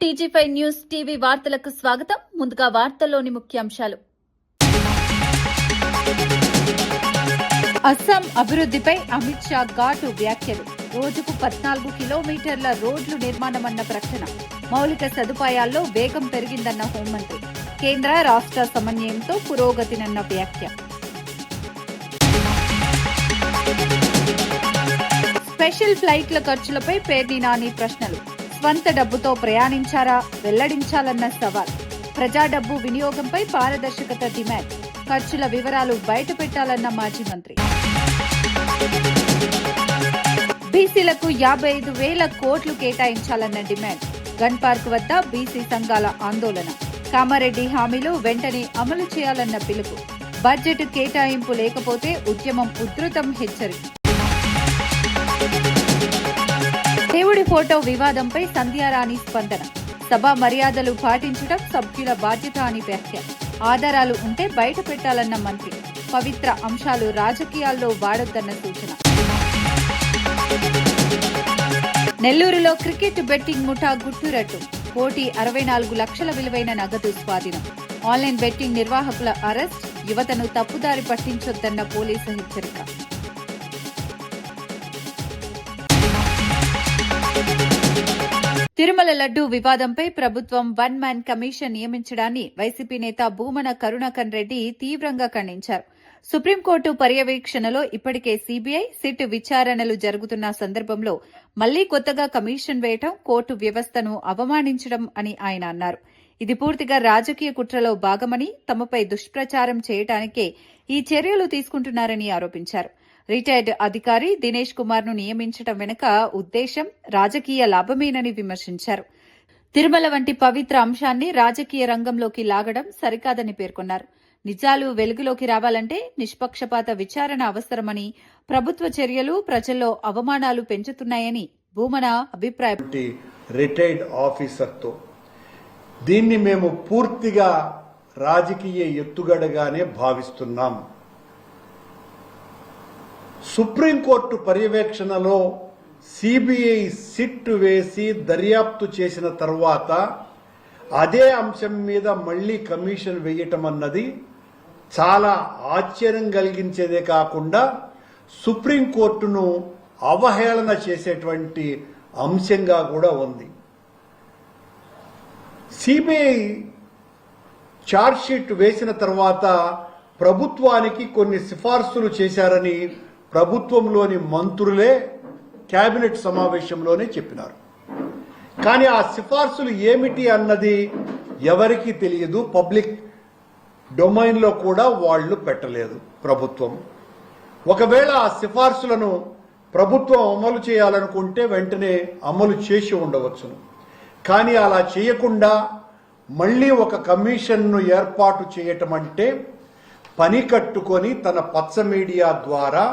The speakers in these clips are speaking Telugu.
టీజీ5 న్యూస్ టీవీ వార్తలకు స్వాగతం. ముందుగా వార్తల్లోని ముఖ్యాంశాలు. అస్సాం అభివృద్ధిపై అమిత్ షా ఘాటు వ్యాఖ్యలు. రోజుకు 14 కిలోమీటర్ల రోడ్లు నిర్మాణమన్న ప్రకటన. మౌలిక సదుపాయాల్లో వేగం పెరిగిందన్న హోంమంత్రి. కేంద్ర రాష్ట్ర సమన్వయంతో పురోగతినన్న వ్యాఖ్య. స్పెషల్ ఫ్లైట్ల ఖర్చులపై పేర్ని నాని ప్రశ్నలు. స్వంత డబ్బుతో ప్రయాణించారా, వెల్లడించాలన్న సవాల్. ప్రజా డబ్బు వినియోగంపై పారదర్శకత డిమాండ్. ఖర్చుల వివరాలు బయటపెట్టాలన్న మాజీ మంత్రి. బీసీలకు 55,000 కోట్లు కేటాయించాలన్న డిమాండ్. గన్ పార్క్ వద్ద బీసీ సంఘాల ఆందోళన. కామారెడ్డి హామీలు వెంటనే అమలు చేయాలన్న పిలుపు. బడ్జెట్ కేటాయింపు లేకపోతే ఉద్యమం ఉధృతం హెచ్చరిక. దేవుడి ఫోటో వివాదంపై సంధ్యారాణి స్పందన. సభా మర్యాదలు పాటించడం సభ్యుల బాధ్యత అని వ్యాఖ్య. ఆధారాలు ఉంటే బయట పెట్టాలన్న మంత్రి. పవిత్ర అంశాలు రాజకీయాల్లో వాడొద్దన్న సూచన. నెల్లూరులో క్రికెట్ బెట్టింగ్ ముఠా గుట్టురట్టు. 1,64 లక్షల విలువైన నగదు స్వాధీనం. ఆన్లైన్ బెట్టింగ్ నిర్వాహకుల అరెస్ట్. యువతను తప్పుదారి పట్టించొద్దన్న పోలీసు హెచ్చరిక. తిరుమల లడ్డూ వివాదంపై ప్రభుత్వం 1 మ్యాన్ కమిషన్ నియమించడాన్ని వైసీపీ నేత భూమన కరుణాకర్ రెడ్డి తీవ్రంగా ఖండించారు. సుప్రీంకోర్టు పర్యవేక్షణలో ఇప్పటికే సీబీఐ, సిట్ విచారణలు జరుగుతున్న సందర్భంలో మళ్లీ కొత్తగా కమిషన్ వేయడం కోర్టు వ్యవస్థను అవమానించడం అని ఆయన అన్నారు. ఇది పూర్తిగా రాజకీయ కుట్రలో భాగమని, తమపై దుష్ప్రచారం చేయడానికే ఈ చర్యలు తీసుకుంటున్నారని ఆరోపించారు. రిటైర్డ్ అధికారి దినేష్ కుమార్ ను నియమించడం వెనుక ఉద్దేశం రాజకీయ లాభమేనని విమర్శించారు. తిరుమల వంటి పవిత్ర అంశాన్ని రాజకీయ రంగంలోకి లాగడం సరికాదని పేర్కొన్నారు. నిజాలు వెలుగులోకి రావాలంటే నిష్పక్షపాత విచారణ అవసరమని, ప్రభుత్వ చర్యలు ప్రజల్లో అవమానాలు పెంచుతున్నాయని భూమన అభిప్రాయం. రిటైర్డ్ ఆఫీసర్తో దీన్ని మేము పూర్తిగా రాజకీయ ఎత్తుగడగానే భావిస్తున్నాం. సుప్రీంకోర్టు పర్యవేక్షణలో సిబిఐ సిట్ వేసి దర్యాప్తు చేసిన తర్వాత అదే అంశం మీద మళ్లీ కమిషన్ వేయటం అన్నది చాలా ఆశ్చర్యం కలిగించేదే కాకుండా సుప్రీంకోర్టును అవహేళన చేసేటువంటి అంశంగా కూడా ఉంది. సిబిఐ ఛార్జ్షీట్ వేసిన తర్వాత ప్రభుత్వానికి కొన్ని సిఫార్సులు చేశారని ప్రభుత్వంలోని మంత్రులే కేబినెట్ సమావేశంలోనే చెప్పినారు. కానీ ఆ సిఫార్సులు ఏమిటి అన్నది ఎవరికీ తెలియదు. పబ్లిక్ డొమైన్లో కూడా వాళ్లు పెట్టలేదు ప్రభుత్వం. ఒకవేళ ఆ సిఫార్సులను ప్రభుత్వం అమలు చేయాలనుకుంటే వెంటనే అమలు చేసి ఉండవచ్చును. కానీ అలా చేయకుండా మళ్లీ ఒక కమిషన్ను ఏర్పాటు చేయటం అంటే పని కట్టుకొని తన పచ్చ మీడియా ద్వారా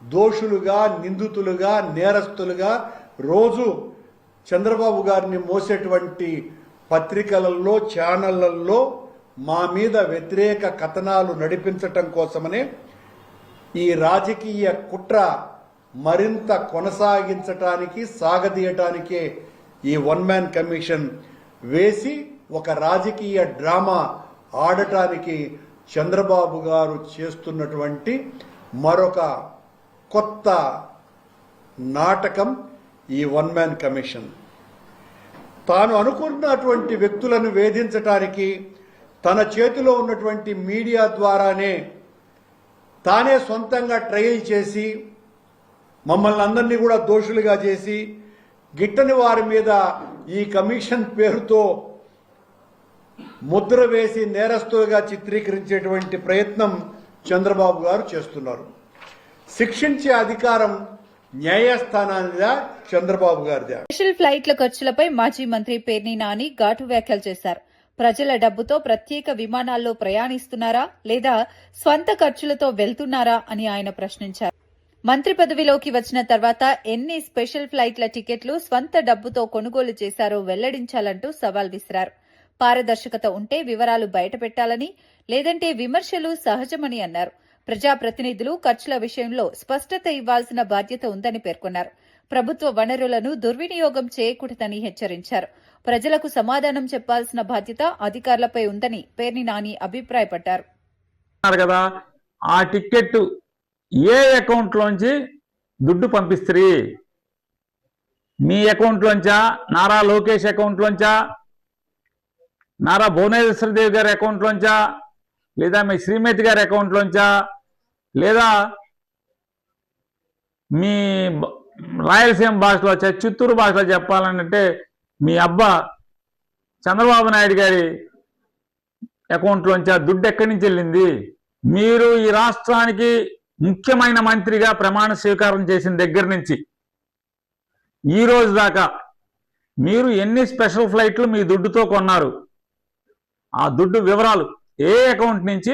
దోషులుగా, నిందితులుగా, నేరస్తులుగా రోజు చంద్రబాబు గారిని మోసేటువంటి పత్రికలలో, ఛానళ్లలో మా మీద వ్యతిరేక కథనాలు నడిపించటం కోసమనే ఈ రాజకీయ కుట్ర మరింత కొనసాగించటానికి, సాగదీయటానికే ఈ 1 మ్యాన్ కమిషన్ వేసి ఒక రాజకీయ డ్రామా ఆడటానికి చంద్రబాబు గారు చేస్తున్నటువంటి మరొక కొత్త నాటకం ఈ 1 మ్యాన్ కమిషన్. తాను అనుకున్నటువంటి వ్యక్తులను వేధించటానికి తన చేతిలో ఉన్నటువంటి మీడియా ద్వారానే తానే సొంతంగా ట్రయల్ చేసి మమ్మల్ని అందరినీ కూడా దోషులుగా చేసి గిట్టని వారి మీద ఈ కమిషన్ పేరుతో ముద్ర వేసి నేరస్తులుగా చిత్రీకరించేటువంటి ప్రయత్నం చంద్రబాబు గారు చేస్తున్నారు. శిక్షించే అధికారం న్యాయస్థానానిదా, చంద్రబాబు గారిదా? స్పెషల్ ఫ్లైట్ల ఖర్చులపై మాజీ మంత్రి పేర్ని నాని ఘాటు వ్యాఖ్యలు చేశారు. ప్రజల డబ్బుతో ప్రత్యేక విమానాల్లో ప్రయాణిస్తున్నారా లేదా స్వంత ఖర్చులతో వెళ్తున్నారా అని ఆయన ప్రశ్నించారు. మంత్రి పదవిలోకి వచ్చిన తర్వాత ఎన్ని స్పెషల్ ఫ్లైట్ల టికెట్లు స్వంత డబ్బుతో కొనుగోలు చేశారో వెల్లడించాలంటూ సవాల్ విసిరారు. పారదర్శకత ఉంటే వివరాలు బయటపెట్టాలని, లేదంటే విమర్శలు సహజమని అన్నారు. ప్రజాప్రతినిధులు ఖర్చుల విషయంలో స్పష్టత ఇవ్వాల్సిన బాధ్యత ఉందని పేర్కొన్నారు. ప్రభుత్వ వనరులను దుర్వినియోగం చేయకూడదని హెచ్చరించారు. ప్రజలకు సమాధానం చెప్పాల్సిన బాధ్యత అధికారులపై ఉందని పేర్ని నాని అభిప్రాయపడ్డారు. కదా ఆ టికెట్ ఏ అకౌంట్ లోంచి దుడ్డు పంపిస్తారు? మీ అకౌంట్ లోంచా, నారా లోకేష్ అకౌంట్ లోంచా, నారా భువనేశ్వరదేవి గారి అకౌంట్ లోంచా, లేదా మీ శ్రీమతి గారి అకౌంట్ లోంచా, లేదా మీ రాయలసీమ భాషలో చిత్తూరు భాషలో చెప్పాలంటే మీ అబ్బా చంద్రబాబు నాయుడు గారి అకౌంట్ లోంచా దుడ్డు ఎక్కడి నుంచి వెళ్ళింది? మీరు ఈ రాష్ట్రానికి ముఖ్యమైన మంత్రిగా ప్రమాణ స్వీకారం చేసిన దగ్గర నుంచి ఈ రోజు దాకా మీరు ఎన్ని స్పెషల్ ఫ్లైట్లు మీ దుడ్డుతో కొన్నారు? ఆ దుడ్డు వివరాలు, ఏ అకౌంట్ నుంచి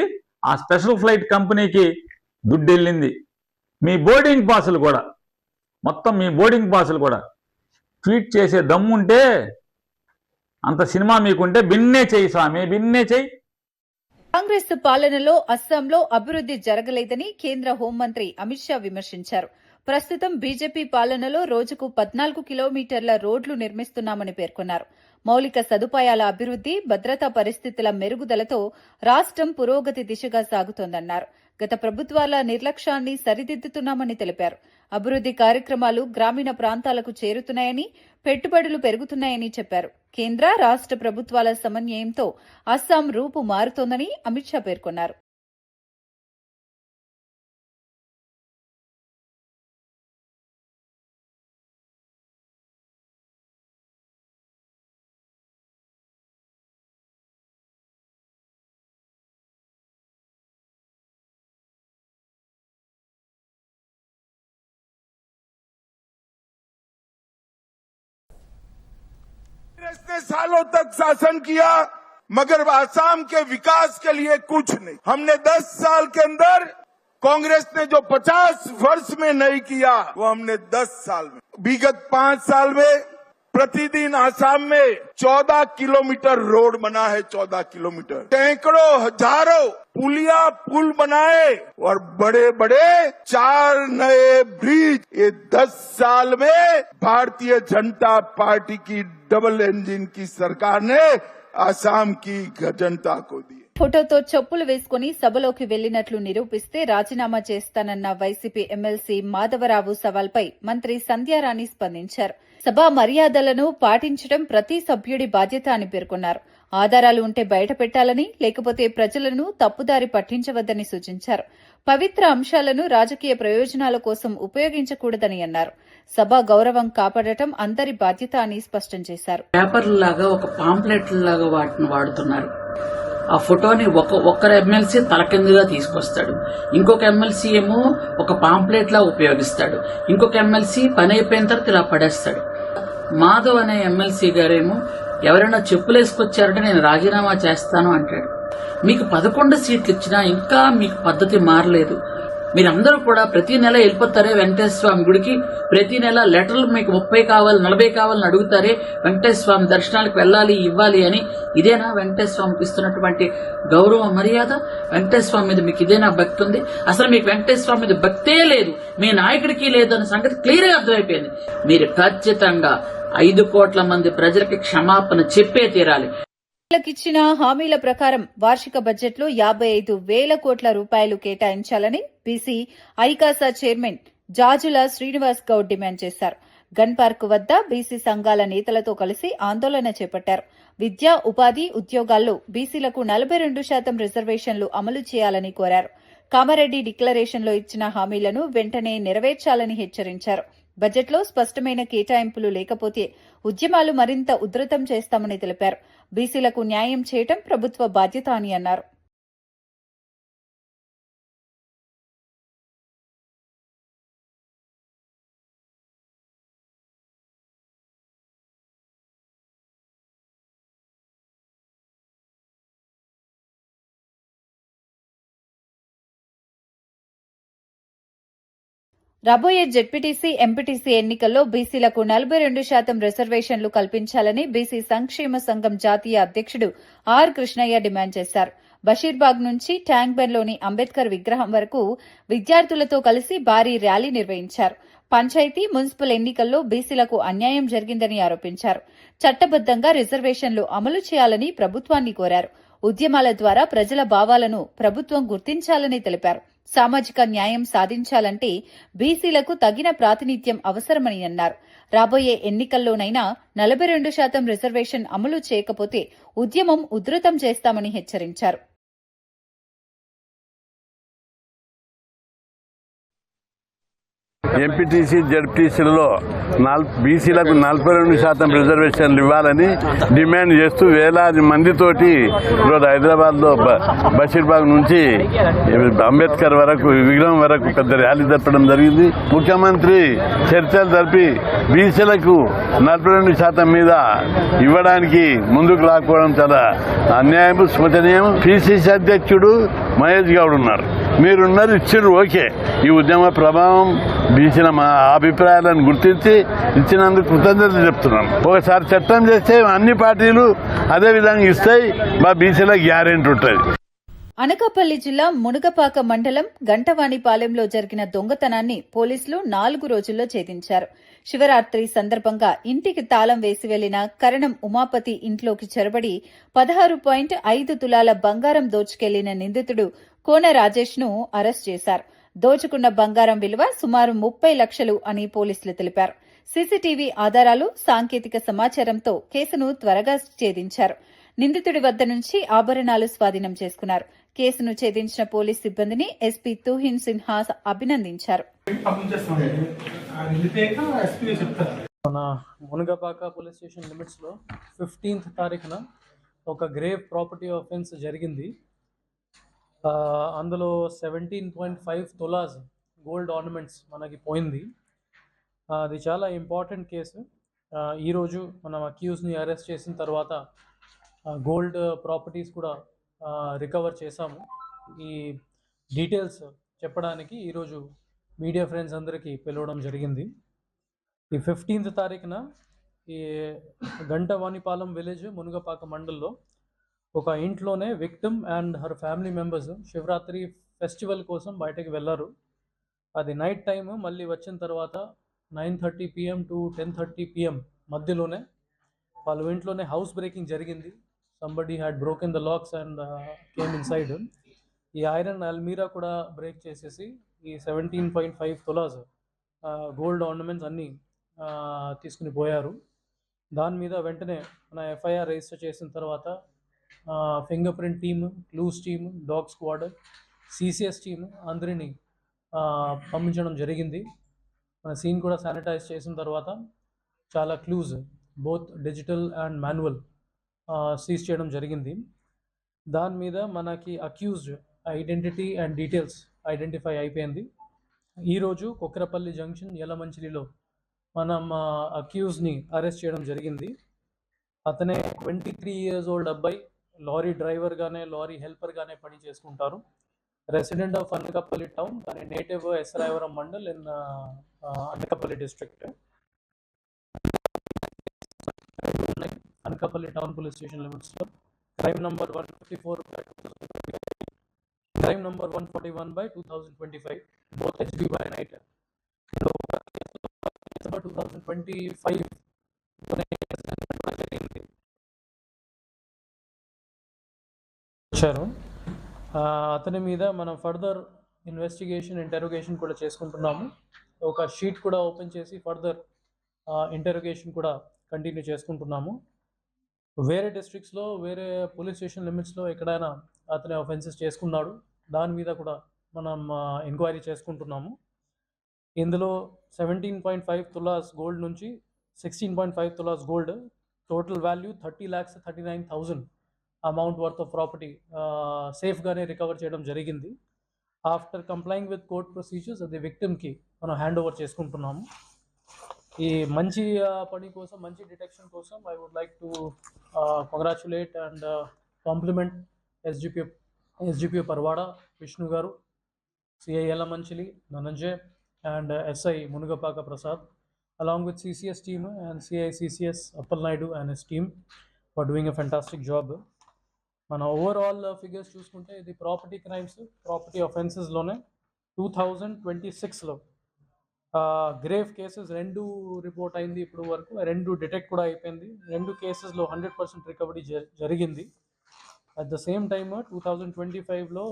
ఆ స్పెషల్ ఫ్లైట్ కంపెనీకి దుడ్డు వెళ్ళింది? మీ బోర్డింగ్ పాసులు కూడా, మొత్తం మీ బోర్డింగ్ పాసులు కూడా ట్వీట్ చేసే దమ్ముంటే, అంత సినిమా మీకుంటే బిన్నే చెయ్యి స్వామి, బిన్నే చెయ్యి. కాంగ్రెస్ పాలనలో అస్సాంలో అభివృద్ది జరగలేదని కేంద్ర హోంమంత్రి అమిత్ షా విమర్శించారు. ప్రస్తుతం బీజేపీ పాలనలో రోజుకు 14 కిలోమీటర్ల రోడ్లు నిర్మిస్తున్నామని పేర్కొన్నారు. మౌలిక సదుపాయాల అభివృద్ది, భద్రతా పరిస్థితుల మెరుగుదలతో రాష్ట్రం పురోగతి దిశగా సాగుతోందన్నారు. గత ప్రభుత్వాల నిర్లక్ష్యాన్ని సరిదిద్దుతున్నామని తెలిపారు. అభివృద్ది కార్యక్రమాలు గ్రామీణ ప్రాంతాలకు చేరుతున్నాయని, పెట్టుబడులు పెరుగుతున్నాయని చెప్పారు. కేంద్ర, రాష్ట్ర ప్రభుత్వాల సమన్వయంతో అస్సాం రూపు మారుతోందని అమిత్ షా పేర్కొన్నారు. कांग्रेस ने सालों तक शासन किया, मगर आसाम के विकास के लिए कुछ नहीं। हमने 10 साल के अंदर कांग्रेस ने जो 50 वर्ष में नहीं किया, वो हमने 10 साल में, विगत 5 साल में प्रतिदिन आसाम में 14 किलोमीटर रोड बना है। 14 किलोमीटर, सैकड़ों हजारों पुलिया पुल बनाए और बड़े बड़े 4 नए ब्रिज। ये 10 साल में भारतीय जनता पार्टी की डबल इंजन की सरकार ने आसाम की जनता को दी। ఫోటోతో చెప్పులు వేసుకుని సభలోకి వెళ్లినట్లు నిరూపిస్తే రాజీనామా చేస్తానన్న వైసీపీ ఎమ్మెల్సీ మాధవరావు సవాల్పై మంత్రి సంధ్యారాణి స్పందించారు. సభా మర్యాదలను పాటించడం ప్రతి సభ్యుడి బాధ్యత అని పేర్కొన్నారు. ఆధారాలు ఉంటే బయట పెట్టాలని, లేకపోతే ప్రజలను తప్పుదారి పట్టించవద్దని సూచించారు. పవిత్ర అంశాలను రాజకీయ ప్రయోజనాల కోసం ఉపయోగించకూడదని అన్నారు. సభ గౌరవం కాపాడటం అందరి బాధ్యత అని స్పష్టం చేశారు. పేపర్లాగా, ఒక పాంప్లెట్ లాగా వాటిని వాడుతున్నారు. ఆ ఫోటోని ఒక్కరు ఎమ్మెల్సీ తలకిందుగా తీసుకొస్తాడు, ఇంకొక ఎమ్మెల్సీ ఏమో ఒక పాంప్లెట్ లా ఉపయోగిస్తాడు, ఇంకొక ఎమ్మెల్సీ పని అయిపోయిన తర్వాత ఇలా పడేస్తాడు. మాధవ్ అనే ఎమ్మెల్సీ గారేమో ఎవరైనా చెప్పులేసుకొచ్చారంటే నేను రాజీనామా చేస్తాను అంటాడు. మీకు 11 సీట్లు ఇచ్చినా ఇంకా మీకు పద్ధతి మారలేదు. మీరందరూ కూడా ప్రతి నెల వెళ్ళిపోతారే వెంకటేశ్వర స్వామి గుడికి, ప్రతి నెల లెటర్లు మీకు 30 కావాలి 40 కావాలని అడుగుతారే, వెంకటేశ్వర స్వామి దర్శనాలకు వెళ్ళాలి ఇవ్వాలి అని. ఇదేనా వెంకటేశ్వర స్వామికి ఇస్తున్నటువంటి గౌరవ మర్యాద? వెంకటేశ్వర స్వామి మీద మీకు ఇదేనా భక్తి ఉంది? అసలు మీకు వెంకటేశ్వర స్వామి మీద భక్తే లేదు, మీ నాయకుడికి లేదు అన్న సంగతి క్లియర్ గా అర్థమైపోయింది. మీరు ఖచ్చితంగా 5 కోట్ల మంది ప్రజలకి క్షమాపణ చెప్పే తీరాలి. ఇచ్చిన హామీల ప్రకారం వార్షిక బడ్జెట్లో 55,000 కోట్ల రూపాయలు కేటాయించాలని బీసీ ఐకాసా చైర్మన్ జాజుల శ్రీనివాస్ గౌడ్ డిమాండ్ చేశారు. గన్ పార్క్ వద్ద బీసీ సంఘాల నేతలతో కలిసి ఆందోళన చేపట్టారు. విద్య, ఉపాధి, ఉద్యోగాల్లో బీసీలకు 42% రిజర్వేషన్లు అమలు చేయాలని కోరారు. కామారెడ్డి డిక్లరేషన్లో ఇచ్చిన హామీలను వెంటనే నెరవేర్చాలని హెచ్చరించారు. బడ్జెట్లో స్పష్టమైన కేటాయింపులు లేకపోతే ఉద్యమాలు మరింత ఉధృతం చేస్తామని తెలిపారు. బీసీలకు న్యాయం చేయడం ప్రభుత్వ బాధ్యత అని అన్నారు. రాబోయే జెడ్పీటీసీ, ఎంపీటీసీ ఎన్నికల్లో బీసీలకు 42% రిజర్వేషన్లు కల్పించాలని బీసీ సంక్షేమ సంఘం జాతీయ అధ్యక్షుడు ఆర్ కృష్ణయ్య డిమాండ్ చేశారు. బషీర్బాగ్ నుంచి ట్యాంక్ బండ్లోని అంబేద్కర్ విగ్రహం వరకు విద్యార్థులతో కలిసి భారీ ర్యాలీ నిర్వహించారు. పంచాయతీ మున్సిపల్ ఎన్నికల్లో బీసీలకు అన్యాయం జరిగిందని ఆరోపించారు. చట్టబద్దంగా రిజర్వేషన్లు అమలు చేయాలని ప్రభుత్వాన్ని కోరారు. ఉద్యమాల ద్వారా ప్రజల భావాలను ప్రభుత్వం గుర్తించాలని తెలిపారు. సామాజిక న్యాయం సాధించాలంటే బీసీలకు తగిన ప్రాతినిధ్యం అవసరమని అన్నారు. రాబోయే ఎన్నికల్లోనైనా 42% రిజర్వేషన్ అమలు చేయకపోతే ఉద్యమం ఉధృతం చేస్తామని హెచ్చరించారు. ఎంపీటీసీ జడ్పీటీసీలలో బీసీలకు 42% రిజర్వేషన్లు ఇవ్వాలని డిమాండ్ చేస్తూ వేలాది మందితోటి ఈరోజు హైదరాబాద్లో బషీర్బాగ్ నుంచి అంబేద్కర్ వరకు విగ్రహం వరకు పెద్ద ర్యాలీ జరపడం జరిగింది. ముఖ్యమంత్రి చర్చలు జరిపి బీసీలకు 42% మీద ఇవ్వడానికి ముందుకు లాక్కోవడం చాలా అన్యాయం, శోచనీయం. పిసిసి అధ్యక్షుడు మహేష్ గౌడ్ ఉన్నారు, మీరున్నారు, ఇచ్చారు, ఓకే. ఈ ఉద్యమ ప్రభావం బీసీల మా అభిప్రాయాలను గుర్తించి ఇచ్చినందుకు కృతజ్ఞతలు చెప్తున్నాం. ఒకసారి చట్టం చేస్తే అన్ని పార్టీలు అదే విధంగా ఇస్తాయి, మా బీసీల గ్యారెంటీ ఉంటుంది. అనకాపల్లి జిల్లా మునగపాక మండలం గంటవానిపాలెంలో జరిగిన దొంగతనాన్ని పోలీసులు 4 రోజుల్లో ఛేదించారు. శివరాత్రి సందర్భంగా ఇంటికి తాళం వేసి వెళ్లిన కరణం ఉమాపతి ఇంట్లోకి చొరబడి 16.5 తులాల బంగారం దోచుకెళ్లిన నిందితుడు కోన రాజేష్ ను అరెస్ట్ చేశారు. దోచుకున్న బంగారం విలువ సుమారు 30 లక్షలు అని పోలీసులు తెలిపారు. సీసీటీవీ ఆధారాలు, సాంకేతిక సమాచారంతో కేసును త్వరగా ఛేదించారు. నిందితుడి వద్ద నుంచి ఆభరణాలు స్వాధీనం చేసుకున్నారు. కేసును ఛేదించిన పోలీస్ సిబ్బందిని ఎస్పీ తుహిన్ సిన్హా అభినందించారు. మన మునగపాక పోలీస్ స్టేషన్ లిమిట్స్లో 15th తారీఖున ఒక గ్రేవ్ ప్రాపర్టీ ఆఫెన్స్ జరిగింది. అందులో 17.5 తులాస్ గోల్డ్ ఆర్నమెంట్స్ మనకి పోయింది. అది చాలా ఇంపార్టెంట్ కేసు. ఈరోజు మనం అక్యూజ్ని అరెస్ట్ చేసిన తర్వాత గోల్డ్ ప్రాపర్టీస్ కూడా రికవర్ చేశాము. ఈ డీటెయిల్స్ చెప్పడానికి ఈరోజు మీడియా ఫ్రెండ్స్ అందరికీ పిలవడం జరిగింది. ఈ 15th తారీఖున ఈ గంటవానిపాలెం విలేజ్ మునగపాక మండల్లో ఒక ఇంట్లోనే victim and her family members Shivaratri festival కోసం బయటకు వెళ్ళారు. అది నైట్ టైమ్. మళ్ళీ వచ్చిన తర్వాత 9:30 PM to 10:30 PM మధ్యలోనే వాళ్ళ ఇంట్లోనే హౌస్ బ్రేకింగ్ జరిగింది. Somebody had broken the lakhs and came inside. ఈ ఐరన్ అల్మీరా కూడా బ్రేక్ చేసేసి ఈ 17.5 తులాస్ గోల్డ్ ఆర్నమెంట్స్ అన్నీ తీసుకుని పోయారు. దాని మీద వెంటనే మన ఎఫ్ఐఆర్ రిజిస్టర్ చేసిన తర్వాత finger print team, clues team, dog squad, CCS team అందరినీ పంపించడం జరిగింది. మన సీన్ కూడా శానిటైజ్ చేసిన తర్వాత చాలా clues both digital and manual seize చేయడం జరిగింది. దాని మీద మనకి accused identity and details identify అయిపోయింది. ఈరోజు కొక్రపల్లి జంక్షన్ యలమంచిలిలో మనం అక్యూజ్ని అరెస్ట్ చేయడం జరిగింది. అతనే 23 years old అబ్బాయి. లారీ డ్రైవర్గానే, లారీ హెల్పర్గానే పని చేసుకుంటారు. రెసిడెంట్ ఆఫ్ అనకాపల్లి టౌన్, కానీ native Esrayavaram mandal in Anakapalli district. Anakapalli town police station లిమిట్స్లో crime number 154 crime number 141/2025 both HB by night 2025 వచ్చారు. అతని మీద మనం ఫర్దర్ ఇన్వెస్టిగేషన్, ఇంటరోగేషన్ కూడా చేసుకుంటున్నాము. ఒక షీట్ కూడా ఓపెన్ చేసి ఫర్దర్ ఇంటరోగేషన్ కూడా కంటిన్యూ చేసుకుంటున్నాము. వేరే డిస్ట్రిక్ట్స్లో, వేరే పోలీస్ స్టేషన్ లిమిట్స్లో ఎక్కడైనా అతని ఆఫెన్సెస్ చేసుకున్నాడు, దాని మీద కూడా మనం ఎంక్వైరీ చేసుకుంటున్నాము. ఇందులో 17.5 తులాస్ గోల్డ్ నుంచి 16.5 tolas gold, total value 30,39,000 amount worth of property సేఫ్గానే రికవర్ చేయడం జరిగింది. After complying with court procedures అది విక్టిమ్కి మనం హ్యాండ్ ఓవర్ చేసుకుంటున్నాము. ఈ మంచి పని కోసం, మంచి డిటెక్షన్ కోసం I would like to congratulate and compliment SGP Parawada Vishnu గారు, CI Yalamanchili Dhananjay and SI Munugapaka Prasad, along with CCS team and CI CCS Appal Naidu and his team for doing a fantastic job. మన ఓవరాల్ ఫిగర్స్ చూసుకుంటే ఇది ప్రాపర్టీ క్రైమ్స్, ప్రాపర్టీ అఫెన్సెస్లోనే 2026లో గ్రేవ్ కేసెస్ 2 రిపోర్ట్ అయింది ఇప్పుడు వరకు, 2 డిటెక్ట్ కూడా అయిపోయింది. 2 కేసెస్లో 100% రికవరీ జరిగింది. అట్ ద సేమ్ టైమ్ 2025లో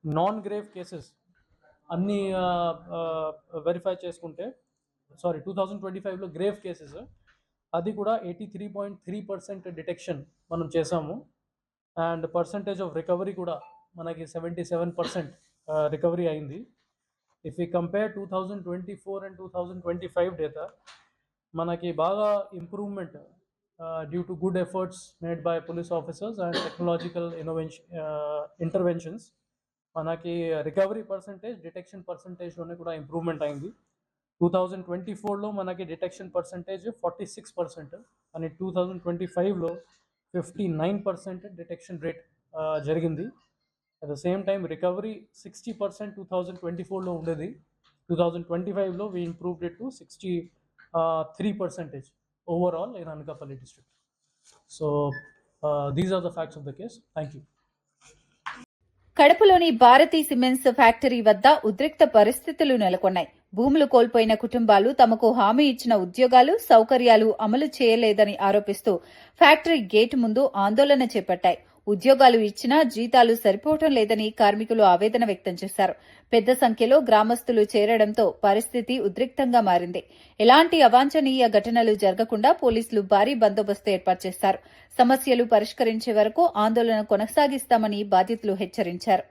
నాన్ గ్రేవ్ కేసెస్ అన్ని వెరిఫై చేసుకుంటే, 2025లో గ్రేవ్ కేసెస్ అది కూడా 83.3% డిటెక్షన్ మనం చేసాము. అండ్ పర్సంటేజ్ ఆఫ్ రికవరీ కూడా మనకి 77% రికవరీ అయింది. If you compare 2024 and 2025 data, మనకి బాగా improvement due to good efforts made by police officers and technological interventions. మనకి రికవరీ పర్సంటేజ్, డిటెక్షన్ పర్సంటేజ్లోనే కూడా ఇంప్రూవ్మెంట్ అయింది. 2024లో మనకి డిటెక్షన్ పర్సంటేజ్ 46% అని 2025లో 59% డిటెక్షన్ రేట్ జరిగింది. At the same time recovery 60% 2024లో ఉండేది. 2025లో we improved it to 63% overall in Anakapalli district. So these are the facts of the case. Thank you. కడపలోని భారతీ సిమెంట్స్ ఫ్యాక్టరీ వద్ద ఉద్రిక్త పరిస్థితులు నెలకొన్నాయి. భూములు కోల్పోయిన కుటుంబాలు తమకు హామీ ఇచ్చిన ఉద్యోగాలు, సౌకర్యాలు అమలు చేయలేదని ఆరోపిస్తూ ఫ్యాక్టరీ గేటు ముందు ఆందోళన చేపట్టాయి. ఉద్యోగాలు ఇచ్చినా జీతాలు సరిపోవడం లేదని కార్మికులు ఆవేదన వ్యక్తం చేశారు. పెద్ద సంఖ్యలో గ్రామస్తులు చేరడంతో పరిస్థితి ఉద్రిక్తంగా మారింది. ఎలాంటి అవాంఛనీయ ఘటనలు జరగకుండా పోలీసులు భారీ బందోబస్తు ఏర్పాటు చేశారు. సమస్యలు పరిష్కరించే వరకు ఆందోళన కొనసాగిస్తామని బాధితులు హెచ్చరించారు.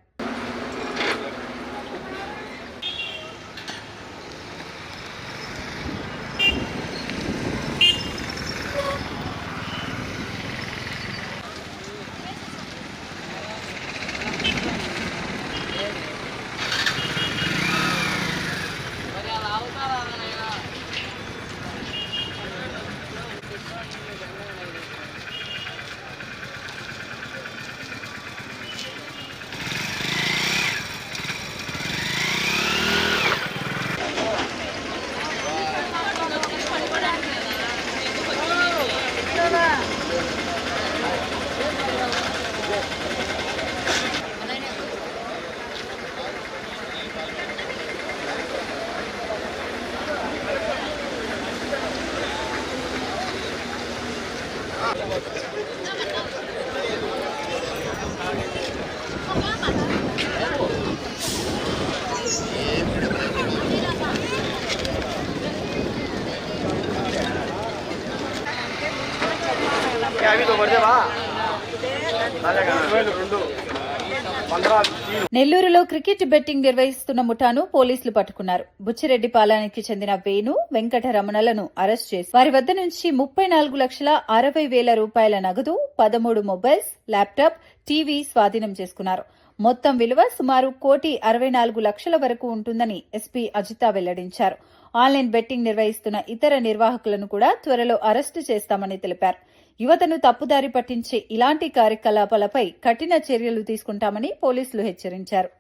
నెల్లూరులో క్రికెట్ బెట్టింగ్ నిర్వహిస్తున్న ముఠాను పోలీసులు పట్టుకున్నారు. బుచ్చిరెడ్డిపాలెంకి చెందిన వేణు, వెంకటరమణలను అరెస్ట్ చేసి వారి వద్ద నుంచి 34,60,000 రూపాయల నగదు, 13 మొబైల్స్, ల్యాప్టాప్, టీవీ స్వాధీనం చేసుకున్నారు. మొత్తం విలువ సుమారు 1,64,00,000 వరకు ఉంటుందని ఎస్పీ అజిత వెల్లడించారు. ఆన్లైన్ బెట్టింగ్ నిర్వహిస్తున్న ఇతర నిర్వాహకులను కూడా త్వరలో అరెస్టు చేస్తామని తెలిపారు. యువతను తప్పుదారి పట్టించే ఇలాంటి కార్యకలాపాలపై కఠిన చర్యలు తీసుకుంటామని పోలీసులు హెచ్చరించారు.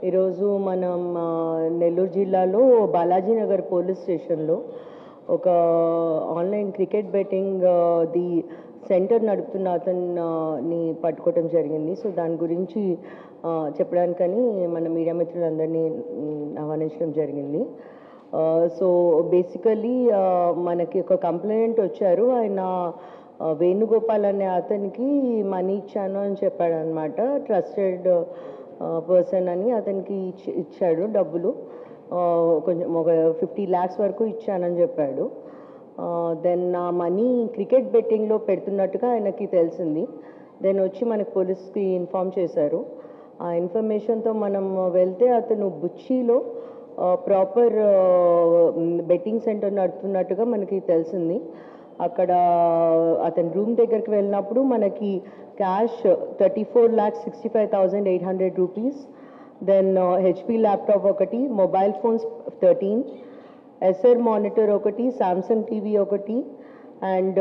ఈరోజు మనం నెల్లూరు జిల్లాలో బాలాజీనగర్ పోలీస్ స్టేషన్లో ఒక online cricket betting the centre నడుపుతున్న అతన్ని పట్టుకోవటం జరిగింది. సో దాని గురించి చెప్పడానికని మన మీడియా మిత్రులందరినీ ఆహ్వానించడం జరిగింది. సో బేసికలీ మనకి ఒక కంప్లైంట్ వచ్చారు. ఆయన వేణుగోపాల్ అనే అతనికి మనీ ఇచ్చాను అని చెప్పాడు అనమాట. ట్రస్టెడ్ పర్సన్ అని అతనికి ఇచ్చాడు డబ్బులు, కొంచెం ఒక 50 lakhs వరకు ఇచ్చానని చెప్పాడు. దెన్ ఆ మనీ క్రికెట్ బెట్టింగ్లో పెడుతున్నట్టుగా ఆయనకి తెలిసింది. దెన్ వచ్చి మనకి పోలీస్కి ఇన్ఫామ్ చేశారు. ఆ ఇన్ఫర్మేషన్తో మనం వెళ్తే అతను బుచ్చిలో ప్రాపర్ బెట్టింగ్ సెంటర్ నడుపుతున్నట్టుగా మనకి తెలిసింది. అక్కడ అతని రూమ్ దగ్గరికి వెళ్ళినప్పుడు మనకి cash 34,65,800 rupees, then HP laptop ఒకటి, మొబైల్ ఫోన్స్ 13, ఎస్ఆర్ మానిటర్ ఒకటి, సామ్సంగ్ టీవీ ఒకటి, అండ్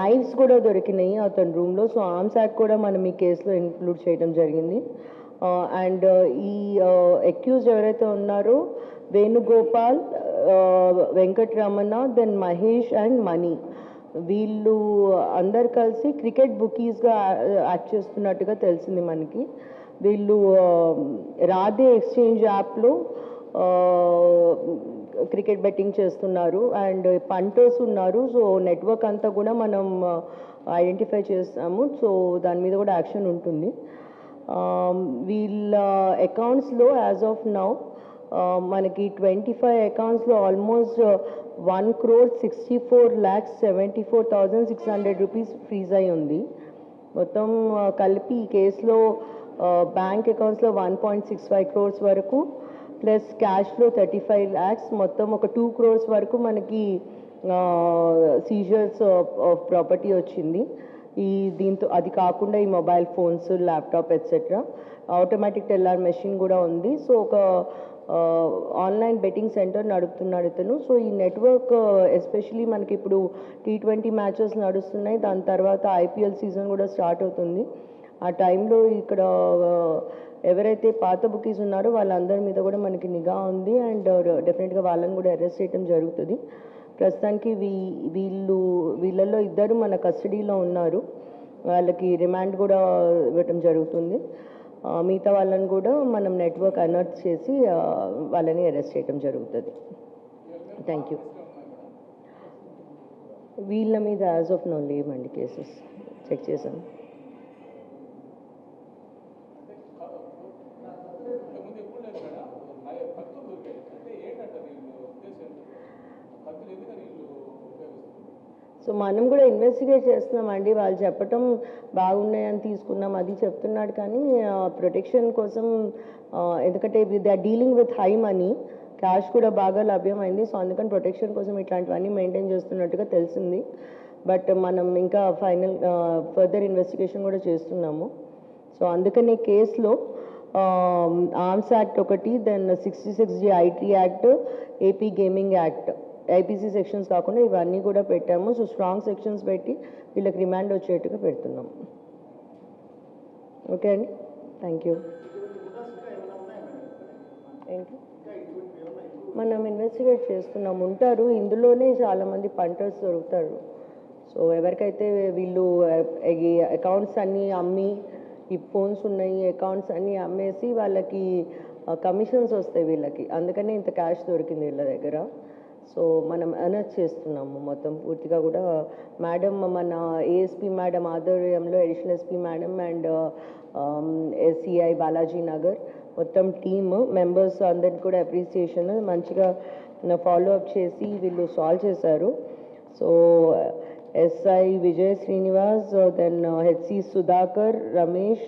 నైఫ్స్ కూడా దొరికినాయి అతని రూమ్లో. సో ఆర్మ్స్ యాక్ట్ కూడా మనం ఈ కేసులో ఇంక్లూడ్ చేయడం జరిగింది. అండ్ ఈ అక్యూజ్డ్ ఎవరైతే ఉన్నారో వేణుగోపాల్, వెంకటరమణ, దెన్ మహేష్ అండ్ మణి, వీళ్ళు అందరు కలిసి క్రికెట్ బుకీస్గా యాక్ట్ చేస్తున్నట్టుగా తెలిసింది మనకి. వీళ్ళు రాధే ఎక్స్చేంజ్ యాప్లో క్రికెట్ బెట్టింగ్ చేస్తున్నారు అండ్ పంటర్స్ ఉన్నారు. సో నెట్వర్క్ అంతా కూడా మనం ఐడెంటిఫై చేస్తాము. సో దాని మీద కూడా యాక్షన్ ఉంటుంది. వీళ్ళ అకౌంట్స్లో యాజ్ ఆఫ్ నౌ మనకి 25 అకౌంట్స్లో ఆల్మోస్ట్ 1,64,74,600 రూపీస్ ఫ్రీజ్ అయి ఉంది. మొత్తం కలిపి ఈ కేసులో బ్యాంక్ అకౌంట్స్లో 1.65 crores వరకు ప్లస్ క్యాష్లో 35 lakhs, మొత్తం ఒక 2 crores వరకు మనకి సీజర్స్ ఆఫ్ ప్రాపర్టీ వచ్చింది. దీంతో అది కాకుండా ఈ mobile phones, laptop etcetera, automatic teller machine కూడా ఉంది. సో ఒక ఆన్లైన్ బెట్టింగ్ సెంటర్ నడుపుతున్నాడు ఇతను. సో ఈ నెట్వర్క్ ఎస్పెషలీ మనకి ఇప్పుడు T20 మ్యాచెస్ నడుస్తున్నాయి. దాని తర్వాత IPL సీజన్ కూడా స్టార్ట్ అవుతుంది. ఆ టైంలో ఇక్కడ ఎవరైతే పాత బుకీస్ ఉన్నారో వాళ్ళందరి మీద కూడా మనకి నిఘా ఉంది అండ్ డెఫినెట్గా వాళ్ళని కూడా అరెస్ట్ చేయడం జరుగుతుంది. ప్రస్తుతానికి వీళ్ళల్లో ఇద్దరు మన కస్టడీలో ఉన్నారు. వాళ్ళకి రిమాండ్ కూడా ఇవ్వటం జరుగుతుంది. మిగతా వాళ్ళని కూడా మనం నెట్వర్క్ అలర్ట్ చేసి వాళ్ళని అరెస్ట్ చేయడం జరుగుతుంది. Thank you. వీళ్ళ మీద యాజ్ ఆఫ్ నో లేవండి కేసెస్, చెక్ చేశాను. సో మనం కూడా ఇన్వెస్టిగేట్ చేస్తున్నామండి. వాళ్ళు చెప్పటం బాగున్నాయని తీసుకున్నాం అది చెప్తున్నాడు, కానీ ప్రొటెక్షన్ కోసం, ఎందుకంటే they are dealing with high money, cash కూడా బాగా లభ్యమైంది. సో అందుకని ప్రొటెక్షన్ కోసం ఇట్లాంటివన్నీ మెయింటైన్ చేస్తున్నట్టుగా తెలిసింది. బట్ మనం ఇంకా ఫర్దర్ ఇన్వెస్టిగేషన్ కూడా చేస్తున్నాము. సో అందుకని కేసులో ఆర్మ్స్ యాక్ట్ ఒకటి, then 66G IT act, AP gaming act, IPC sections కాకుండా ఇవన్నీ కూడా పెట్టాము. సో స్ట్రాంగ్ సెక్షన్స్ పెట్టి వీళ్ళకి రిమాండ్ వచ్చేట్టుగా పెడుతున్నాము. ఓకే అండి, థ్యాంక్ యూ. ఏంటి మనం ఇన్వెస్టిగేట్ చేస్తున్నాం. ఉంటారు ఇందులోనే చాలామంది పంటర్స్ దొరుకుతారు. సో ఎవరికైతే వీళ్ళు అకౌంట్స్ అన్నీ అమ్మి, ఈ ఫోన్స్ ఉన్నాయి, అకౌంట్స్ అన్నీ అమ్మేసి వాళ్ళకి కమిషన్స్ వస్తాయి వీళ్ళకి, అందుకనే ఇంత క్యాష్ దొరికింది వీళ్ళ దగ్గర. సో మనం అనౌన్స్ చేస్తున్నాము మొత్తం పూర్తిగా కూడా. మేడం, మన ASP మేడం ఆధ్వర్యంలో additional SP madam and SCI Balaji Nagar మొత్తం టీమ్ మెంబర్స్ అందరికి కూడా అప్రిసియేషన్, మంచిగా ఫాలో అప్ చేసి వీళ్ళు సాల్వ్ చేశారు. So SI Vijay Srinivas, then HC Sudhakar, Ramesh,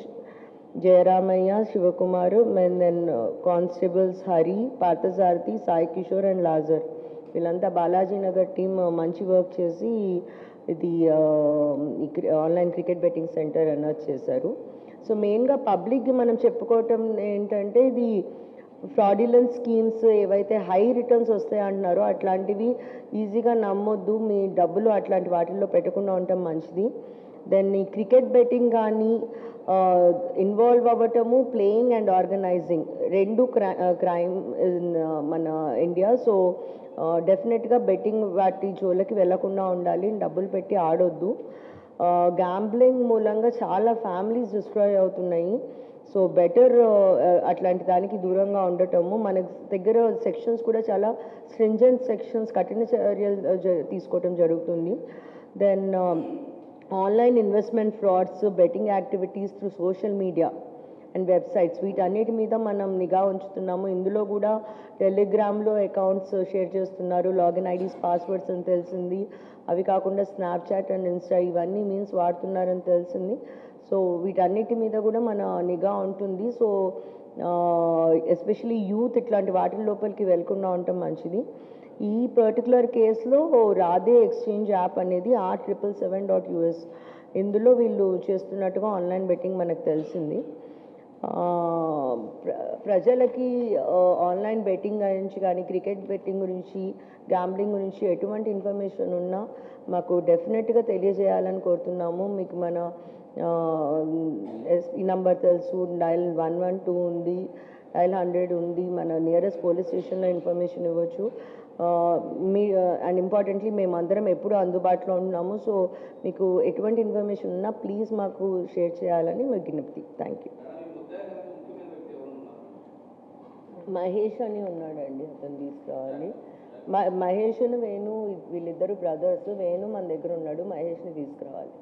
Jayaramaiah, Sivakumar, then constables Hari, Parthasarathi, Sai Kishore and Lazar, వీళ్ళంతా బాలాజీ నగర్ టీమ్ మంచి వర్క్ చేసి ఇది online cricket betting centre announce చేశారు. సో మెయిన్గా పబ్లిక్ మనం చెప్పుకోవటం ఏంటంటే, ఇది ఫ్రాడ్యులెంట్ స్కీమ్స్ ఏవైతే హై రిటర్న్స్ వస్తాయి అంటున్నారో అట్లాంటివి ఈజీగా నమ్మొద్దు. మీ డబ్బులు అట్లాంటి వాటిల్లో పెట్టకుండా ఉండటం మంచిది. దెన్ ఈ క్రికెట్ బెట్టింగ్ కానీ ఇన్వాల్వ్ అవ్వటము, ప్లేయింగ్ అండ్ ఆర్గనైజింగ్ రెండు క్రైమ్ మన ఇండియా. సో డెఫినెట్గా బెట్టింగ్ వాటి జోలికి వెళ్లకుండా ఉండాలి, డబ్బులు పెట్టి ఆడొద్దు. గ్యాంబ్లింగ్ మూలంగా చాలా ఫ్యామిలీస్ డిస్ట్రాయ్ అవుతున్నాయి. సో బెటర్ అట్లాంటి దానికి దూరంగా ఉండటము. మన దగ్గర సెక్షన్స్ కూడా చాలా స్ట్రింజెంట్ సెక్షన్స్, కఠిన చర్యలు తీసుకోవటం జరుగుతుంది. Then online investment frauds, betting activities through social media and websites, వీటన్నిటి మీద మనం నిఘా ఉంచుతున్నాము. ఇందులో కూడా టెలిగ్రామ్లో అకౌంట్స్ షేర్ చేస్తున్నారు, లాగిన్ ఐడీస్, పాస్వర్డ్స్ అని తెలిసింది. అవి కాకుండా స్నాప్చాట్ అండ్ ఇన్స్టా ఇవన్నీ మీన్స్ వాడుతున్నారని తెలిసింది. సో వీటన్నిటి మీద కూడా మన నిఘా ఉంటుంది. సో ఎస్పెషలీ యూత్ ఇట్లాంటి వాటి లోపలికి వెళ్ళకుండా ఉండటం మంచిది. ఈ పర్టికులర్ కేసులో రాధే ఎక్స్చేంజ్ యాప్ అనేది R777.US, ఇందులో వీళ్ళు చేస్తున్నట్టుగా ఆన్లైన్ బెట్టింగ్ మనకు తెలిసింది. ప్రజలకి ఆన్లైన్ బెట్టింగ్ గురించి కానీ, క్రికెట్ బెట్టింగ్ గురించి, గ్యాంబ్లింగ్ గురించి ఎటువంటి ఇన్ఫర్మేషన్ ఉన్నా మాకు డెఫినెట్గా తెలియజేయాలని కోరుతున్నాము. మీకు మన SP నంబర్ తెలుసు, డయల్ 112 ఉంది, డయల్ 100 ఉంది, మన నియరెస్ట్ పోలీస్ స్టేషన్లో ఇన్ఫర్మేషన్ ఇవ్వచ్చు. అండ్ ఇంపార్టెంట్లీ మేమందరం ఎప్పుడు అందుబాటులో ఉన్నాము. సో మీకు ఎటువంటి ఇన్ఫర్మేషన్ ఉన్నా ప్లీజ్ మాకు షేర్ చేయాలని విజ్ఞప్తి. Thank you. మహేష్ అని ఉన్నాడండి, అతను తీసుకురావాలి. మహేష్ వేణు వీళ్ళిద్దరు బ్రదర్స్. వేణు మన దగ్గర ఉన్నాడు, మహేష్ని తీసుకురావాలి.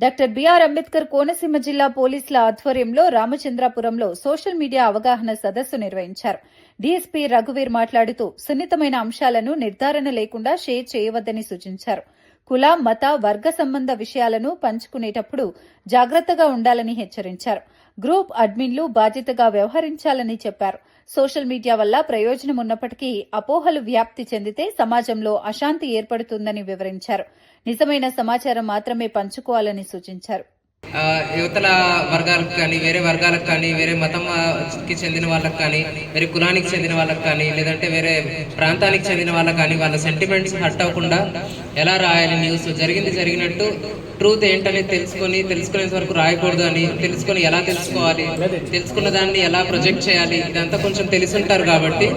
డాక్టర్ బిఆర్ అంబేద్కర్ కోనసీమ జిల్లా పోలీసుల ఆధ్వర్యంలో రామచంద్రాపురంలో సోషల్ మీడియా అవగాహన సదస్సు నిర్వహించారు. డీఎస్పీ రఘువీర్ మాట్లాడుతూ సున్నితమైన అంశాలను నిర్ధారణ లేకుండా షేర్ చేయవద్దని సూచించారు. కుల, మత, వర్గ సంబంధ విషయాలను పంచుకునేటప్పుడు జాగ్రత్తగా ఉండాలని హెచ్చరించారు. గ్రూప్ అడ్మిన్లు బాధ్యతగా వ్యవహరించాలని చెప్పారు. సోషల్ మీడియా వల్ల ప్రయోజనం ఉన్నప్పటికీ అపోహలు వ్యాప్తి చెందితే సమాజంలో అశాంతి ఏర్పడుతుందని వివరించారు. నిజమైన సమాచారం మాత్రమే పంచుకోవాలని సూచించారు. యువతల వర్గాలకు కానీ, వేరే వర్గాలకు కానీ, వేరే మతంకి చెందిన వాళ్ళకి కానీ, వేరే కులానికి చెందిన వాళ్ళకి కానీ, లేదంటే వేరే ప్రాంతానికి చెందిన వాళ్ళకి కానీ వాళ్ళ సెంటిమెంట్స్ హర్ట్ అవ్వకుండా ఎలా రాయాలి, న్యూస్ జరిగినట్టు ట్రూత్ ఏంటనేది తెలుసుకునేంత వరకు రాయకూడదు అని తెలుసుకొని ఎలా తెలుసుకోవాలి, తెలుసుకున్న దాన్ని ఎలా ప్రొజెక్ట్ చేయాలి, ఇదంతా కొంచెం తెలుసుంటారు కాబట్టి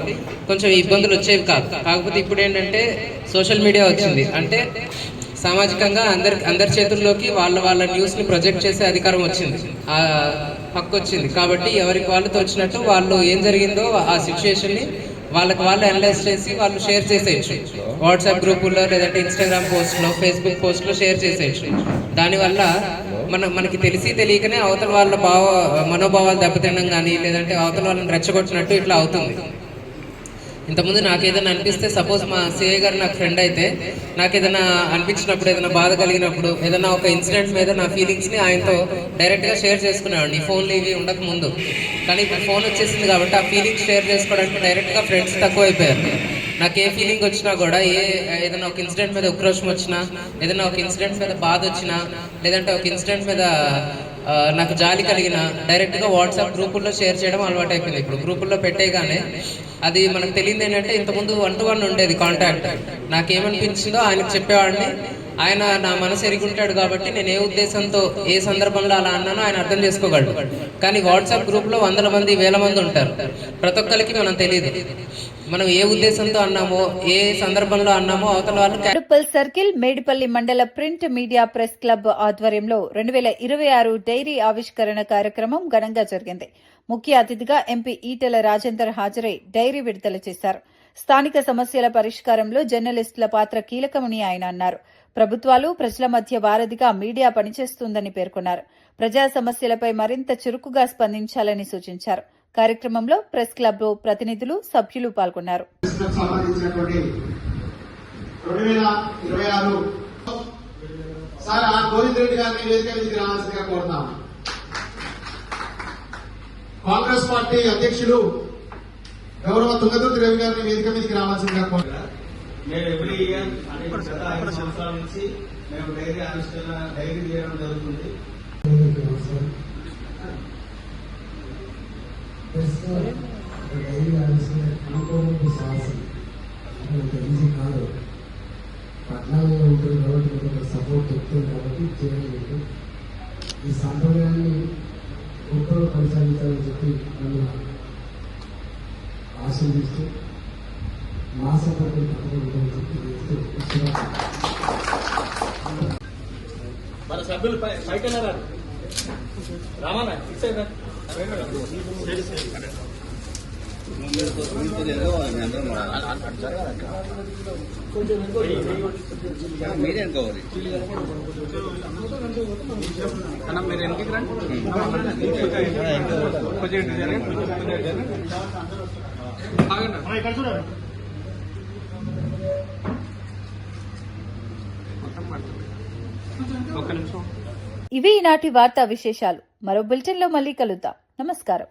కొంచెం ఇబ్బందులు వచ్చేవి కాదు. కాకపోతే ఇప్పుడు ఏంటంటే సోషల్ మీడియా వచ్చింది అంటే సామాజికంగా అందరి చేతుల్లోకి వాళ్ళ న్యూస్ని ప్రొజెక్ట్ చేసే అధికారం వచ్చింది, ఆ హక్కు వచ్చింది. కాబట్టి ఎవరికి వాళ్ళతో వచ్చినట్టు వాళ్ళు ఏం జరిగిందో ఆ సిచ్యుయేషన్ని వాళ్ళకి వాళ్ళు అనలైజ్ చేసి వాళ్ళు షేర్ చేసేయచ్చు. వాట్సాప్ గ్రూపుల్లో, లేదంటే ఇన్స్టాగ్రామ్ పోస్ట్లో, ఫేస్బుక్ పోస్ట్లో షేర్ చేసేయచ్చు. దానివల్ల మనకి తెలియకనే అవతల వాళ్ళ మనోభావాలు దెబ్బతినడం కానీ, లేదంటే అవతల వాళ్ళని రెచ్చగొట్టినట్టు ఇట్లా అవుతుంది. ఇంతకుముందు నాకు ఏదైనా అనిపిస్తే, సపోజ్ మా సిఐ గారు నాకు ఫ్రెండ్ అయితే, నాకు ఏదైనా అనిపించినప్పుడు, ఏదైనా బాధ కలిగినప్పుడు, ఏదైనా ఒక ఇన్సిడెంట్ మీద నా ఫీలింగ్స్ని ఆయనతో డైరెక్ట్గా షేర్ చేసుకునేవాడిని. ఈ ఫోన్లు ఇవి ఉండక ముందు. కానీ ఇప్పుడు ఫోన్ వచ్చేసింది కాబట్టి ఆ ఫీలింగ్స్ షేర్ చేసుకోవడానికి డైరెక్ట్గా ఫ్రెండ్స్ తక్కువ అయిపోయారు. నాకు ఏ ఫీలింగ్ వచ్చినా కూడా, ఏదైనా ఒక ఇన్సిడెంట్ మీద ఉక్రోషం వచ్చినా, ఏదైనా ఒక ఇన్సిడెంట్ మీద బాధ వచ్చినా, లేదంటే ఒక ఇన్సిడెంట్ మీద నాకు జాలి కలిగిన డైరెక్ట్గా వాట్సాప్ గ్రూపుల్లో షేర్ చేయడం అలవాటు అయిపోయింది. ఇప్పుడు గ్రూపుల్లో పెట్టేగానే అది మనకు తెలియదు ఏంటంటే, ఇంతకుముందు 1-to-1 ఉండేది కాంటాక్ట్. నాకేమనిపించిందో ఆయనకు చెప్పేవాడిని. ఆయన నా మనసు ఎరుగుంటాడు కాబట్టి నేను ఏ ఉద్దేశంతో ఏ సందర్భంలో అలా అన్నానో ఆయన అర్థం చేసుకోగలడు. కానీ వాట్సాప్ గ్రూప్లో 100 మంది 1000 మంది ఉంటారు. ప్రతి ఒక్కరికి మనం తెలియదు మనం ఏ ఉద్దేశంతో అన్నామో, ఏ సందర్భంలో అన్నామో అవతల వాళ్ళు. కడుపల్ సర్కిల్ మేడిపల్లి మండల ప్రింట్ మీడియా ప్రెస్ క్లబ్ ఆధ్వర్యంలో 2026 డైరీ ఆవిష్కరణ కార్యక్రమం ఘనంగా జరిగింది. ముఖ్య అతిథిగా ఎంపీ ఈటెల రాజేందర్ హాజరై డైరీ విడుదల చేశారు. స్థానిక సమస్యల పరిష్కారంలో జర్నలిస్టుల పాత్ర కీలకమని ఆయన అన్నారు. ప్రభుత్వాలు ప్రజల మధ్య వారధిగా మీడియా పనిచేస్తుందని పేర్కొన్నారు. ప్రజా సమస్యలపై మరింత చురుకుగా స్పందించాలని సూచించారు. కార్యక్రమంలో ప్రెస్ క్లబ్ ప్రతినిధులు, సభ్యులు పాల్గొన్నారు. కాంగ్రెస్ పార్టీ అధ్యక్షులు గౌరవ తుంగతుర్తి రవి గారిని వేదిక మీదకి రావాల్సిందిగా కోరుతున్నాను. మేము ఎవ్రీ ఇయర్ గత 5 సంవత్సరాల నుంచి మేము డైరీ ఆవిష్కరణ చేయడం జరుగుతుంది. డైరీ ఆవిష్కరణ సాహసం తెలిసి కాదు, పట్టణాల్లో ఉంటుంది కాబట్టి సపోర్ట్ చెప్తుంది కాబట్టి చేయలేదు. ఈ సాంప్రదాయాన్ని గొప్పగా కొనసాగించాలని చెప్పి నన్ను ఆశీర్దిస్తూ మా సపోర్ట్ చెప్పి మన సభ్యులు పైకి రామానా మీరే అనుకోవాలి అన్న, మీరు ఎందుకు రండి. ఇవి ఈనాటి వార్తా విశేషాలు. మరో బులెటిన్లో మళ్ళీ కలుద్దాం. నమస్కారం.